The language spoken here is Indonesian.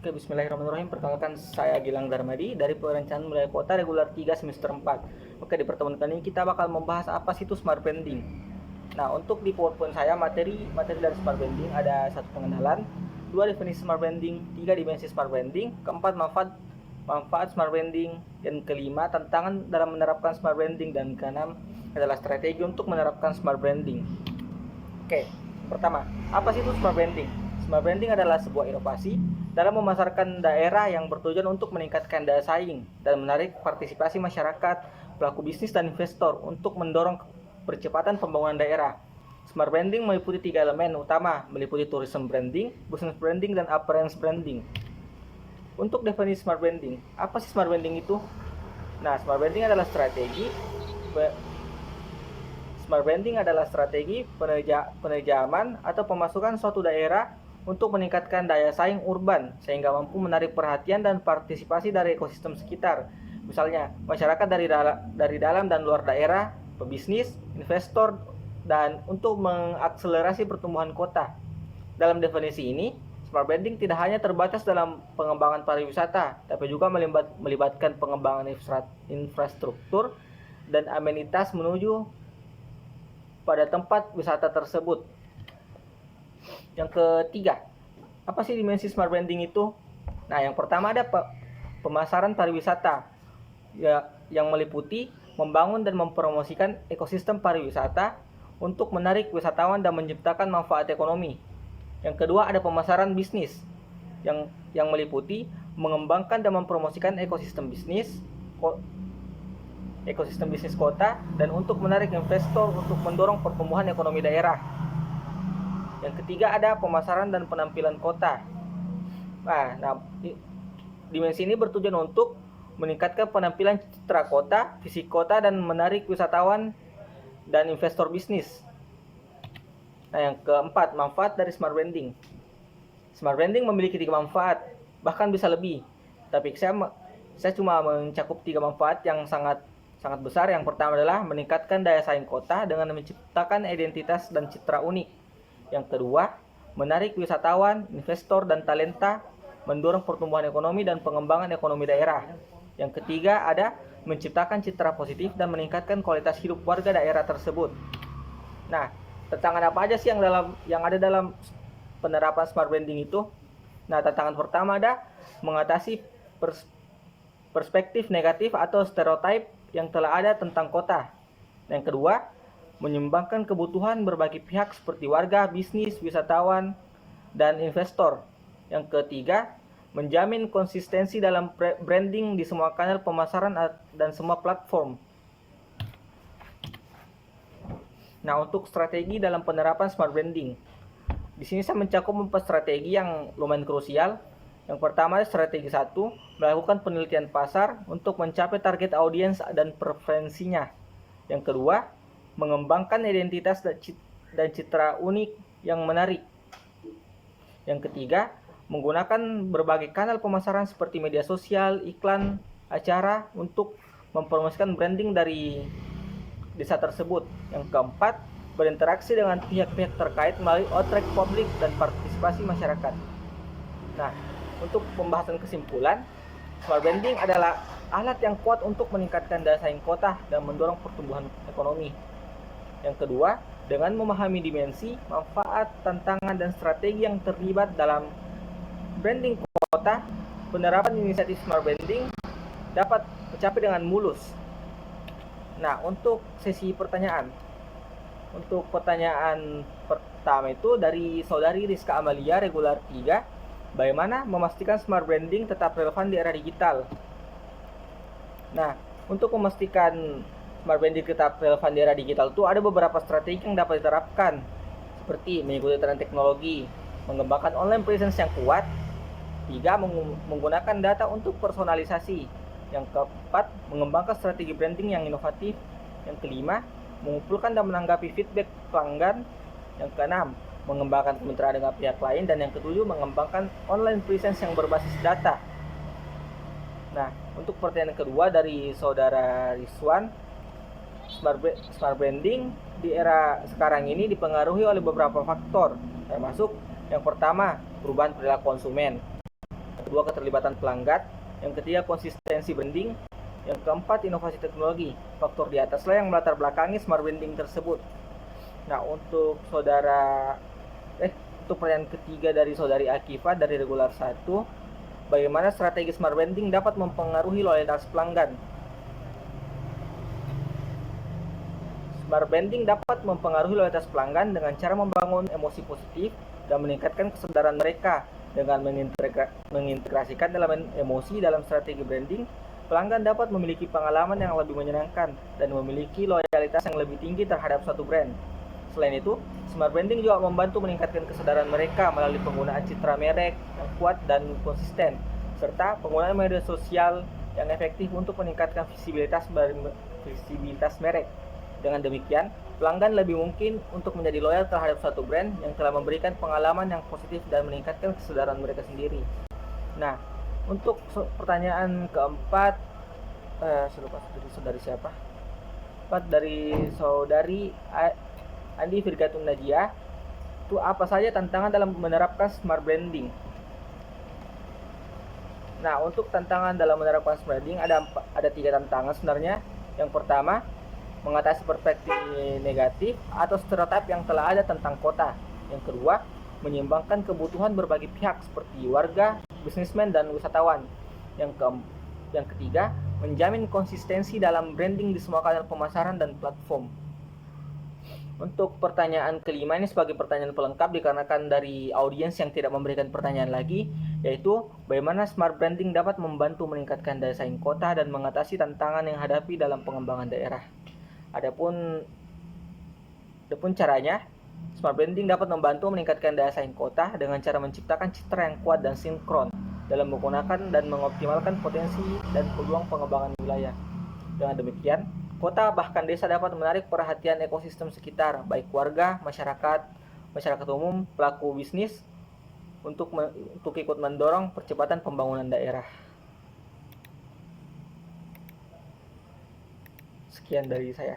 Oke, bismillahirrahmanirrahim. Perkenalkan, saya Gilang Darmadi dari Perencanaan Wilayah Kota Regular 3 semester 4. Oke, di pertemuan kali ini kita bakal membahas apa sih itu smart branding. Nah, untuk di PowerPoint saya materi dari smart branding ada satu pengenalan, dua definisi smart branding, tiga dimensi smart branding, keempat manfaat smart branding, dan kelima tantangan dalam menerapkan smart branding, dan keenam adalah strategi untuk menerapkan smart branding. Oke, pertama, apa sih itu smart branding? Smart branding adalah sebuah inovasi dalam memasarkan daerah yang bertujuan untuk meningkatkan daya saing dan menarik partisipasi masyarakat, pelaku bisnis, dan investor untuk mendorong percepatan pembangunan daerah. Smart branding meliputi tiga elemen utama, meliputi tourism branding, business branding, dan appearance branding. Untuk definisi smart branding, apa sih smart branding itu? Nah, smart branding adalah strategi penajaman atau pemasukan suatu daerah untuk meningkatkan daya saing urban sehingga mampu menarik perhatian dan partisipasi dari ekosistem sekitar. Misalnya, masyarakat dari dalam dan luar daerah, pebisnis, investor, dan untuk mengakselerasi pertumbuhan kota. Dalam definisi ini, smart branding tidak hanya terbatas dalam pengembangan pariwisata, tapi juga melibatkan pengembangan infrastruktur dan amenitas menuju pada tempat wisata tersebut. Yang ketiga, apa sih dimensi smart branding itu? Nah, yang pertama ada pemasaran pariwisata, ya, yang meliputi membangun dan mempromosikan ekosistem pariwisata untuk menarik wisatawan dan menciptakan manfaat ekonomi. Yang kedua ada pemasaran bisnis, yang meliputi mengembangkan dan mempromosikan ekosistem bisnis kota dan untuk menarik investor untuk mendorong pertumbuhan ekonomi daerah. Yang ketiga ada pemasaran dan penampilan kota. Nah, dimensi ini bertujuan untuk meningkatkan penampilan citra kota, fisik kota, dan menarik wisatawan dan investor bisnis. Nah, yang keempat, manfaat dari smart branding. Smart branding memiliki 3 manfaat, bahkan bisa lebih. Tapi saya cuma mencakup 3 manfaat yang sangat besar. Yang pertama adalah meningkatkan daya saing kota dengan menciptakan identitas dan citra unik. Yang kedua, menarik wisatawan, investor, dan talenta, mendorong pertumbuhan ekonomi dan pengembangan ekonomi daerah. Yang ketiga ada menciptakan citra positif dan meningkatkan kualitas hidup warga daerah tersebut. Nah, tantangan apa aja sih yang ada dalam penerapan smart branding itu? Nah, tantangan pertama ada mengatasi perspektif negatif atau stereotip yang telah ada tentang kota. Yang kedua, menyumbangkan kebutuhan berbagai pihak seperti warga, bisnis, wisatawan, dan investor. Yang ketiga, menjamin konsistensi dalam branding di semua kanal pemasaran dan semua platform. Nah, untuk strategi dalam penerapan smart branding, di sini saya mencakup 4 strategi yang lumayan krusial. Yang pertama, strategi 1, melakukan penelitian pasar untuk mencapai target audiens dan preferensinya. Yang kedua, mengembangkan identitas dan citra unik yang menarik. Yang ketiga, menggunakan berbagai kanal pemasaran seperti media sosial, iklan, acara untuk mempromosikan branding dari desa tersebut. Yang keempat, berinteraksi dengan pihak-pihak terkait melalui outrage publik dan partisipasi masyarakat. Nah, untuk pembahasan kesimpulan, smart branding adalah alat yang kuat untuk meningkatkan daya saing kota dan mendorong pertumbuhan ekonomi. Yang kedua, dengan memahami dimensi, manfaat, tantangan, dan strategi yang terlibat dalam branding kota, penerapan inisiatif smart branding dapat tercapai dengan mulus. Nah, untuk sesi pertanyaan. Untuk pertanyaan pertama itu dari saudari Rizka Amalia, Regular 3. Bagaimana memastikan smart branding tetap relevan di era digital? Nah, untuk memastikan smart branding tetap relevan di era digital itu ada beberapa strategi yang dapat diterapkan, seperti mengikuti tren teknologi, mengembangkan online presence yang kuat. 3, menggunakan data untuk personalisasi. Yang keempat, mengembangkan strategi branding yang inovatif. Yang kelima, mengumpulkan dan menanggapi feedback pelanggan. Yang keenam, mengembangkan kemitraan dengan pihak lain. Dan yang ketujuh, mengembangkan online presence yang berbasis data. Nah, untuk pertanyaan kedua dari saudara Rizwan, smart branding di era sekarang ini dipengaruhi oleh beberapa faktor, termasuk yang pertama, perubahan perilaku konsumen. Yang kedua keterlibatan pelanggan, yang ketiga konsistensi branding, yang keempat inovasi teknologi. Faktor di ataslah yang melatar belakangi smart branding tersebut. Nah, untuk pertanyaan ketiga dari saudari Akifa dari regular 1, bagaimana strategi smart branding dapat mempengaruhi loyalitas pelanggan? Smart branding dapat mempengaruhi loyalitas pelanggan dengan cara membangun emosi positif dan meningkatkan kesadaran mereka. Dengan mengintegrasikan elemen emosi dalam strategi branding, pelanggan dapat memiliki pengalaman yang lebih menyenangkan dan memiliki loyalitas yang lebih tinggi terhadap suatu brand. Selain itu, smart branding juga membantu meningkatkan kesadaran mereka melalui penggunaan citra merek yang kuat dan konsisten, serta penggunaan media sosial yang efektif untuk meningkatkan visibilitas merek. Dengan demikian, pelanggan lebih mungkin untuk menjadi loyal terhadap suatu brand yang telah memberikan pengalaman yang positif dan meningkatkan kesadaran mereka sendiri. Nah, untuk pertanyaan keempat, dari saudari Andi Firgatun Najia, itu apa saja tantangan dalam menerapkan smart branding? Nah, untuk tantangan dalam menerapkan smart branding ada 3 tantangan sebenarnya. Yang pertama, mengatasi perspektif negatif atau stereotip yang telah ada tentang kota. Yang kedua, menyeimbangkan kebutuhan berbagai pihak seperti warga, bisnismen, dan wisatawan. Yang ketiga, menjamin konsistensi dalam branding di semua kanal pemasaran dan platform. Untuk pertanyaan kelima ini sebagai pertanyaan pelengkap dikarenakan dari audiens yang tidak memberikan pertanyaan lagi, yaitu bagaimana smart branding dapat membantu meningkatkan daya saing kota dan mengatasi tantangan yang hadapi dalam pengembangan daerah. Adapun caranya, smart branding dapat membantu meningkatkan daya saing kota dengan cara menciptakan citra yang kuat dan sinkron dalam menggunakan dan mengoptimalkan potensi dan peluang pengembangan wilayah. Dengan demikian, kota bahkan desa dapat menarik perhatian ekosistem sekitar, baik warga, masyarakat umum, pelaku bisnis, untuk ikut mendorong percepatan pembangunan daerah. Sekian dari saya.